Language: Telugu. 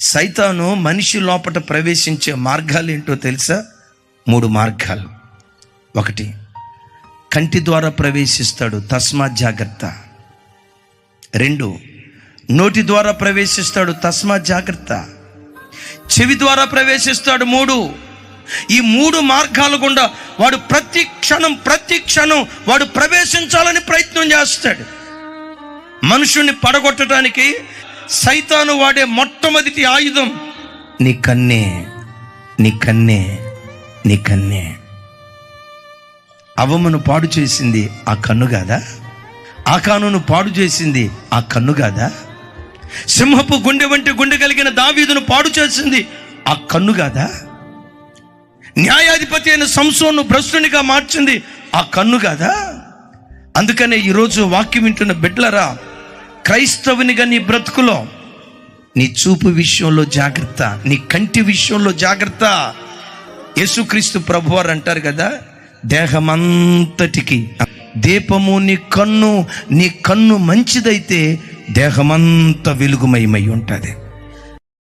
సైతాను మనిషి లోపట ప్రవేశించే మార్గాలు ఏంటో తెలుసా? 3 మార్గాలు. 1, కంటి ద్వారా ప్రవేశిస్తాడు, తస్మాత్ జాగ్రత్త. 2, నోటి ద్వారా ప్రవేశిస్తాడు, తస్మాత్ జాగ్రత్త. చెవి ద్వారా ప్రవేశిస్తాడు. 3, ఈ 3 మార్గాల గుండా వాడు ప్రతి క్షణం వాడు ప్రవేశించాలని ప్రయత్నం చేస్తాడు. మనుషుణ్ణి పడగొట్టడానికి సైతాను వాడే మొట్టమొదటి ఆయుధం నీ కన్నే. నీ కన్నే, నీ కన్నే. అవ్వమ్మను పాడు చేసింది ఆ కన్ను కాదా? ఆకానును పాడు చేసింది ఆ కన్ను కాదా? సింహపు గుండె వంటి గుండె కలిగిన దావీదును పాడు చేసింది ఆ కన్ను కాదా? న్యాయాధిపతి అయిన సంసోను భ్రష్టునిగా మార్చింది ఆ కన్ను కాదా? అందుకనే ఈరోజు వాక్యం వింటున్న బిడ్డలరా, క్రైస్తవునిగా నీ బ్రతుకులో నీ చూపు విషయంలో జాగ్రత్త, నీ కంటి విషయంలో జాగ్రత్త. యేసుక్రీస్తు ప్రభువారు అంటారు కదా, దేహమంతటికి దీపము నీ కన్ను మంచిదైతే దేహమంతా వెలుగుమయమై ఉంటుంది.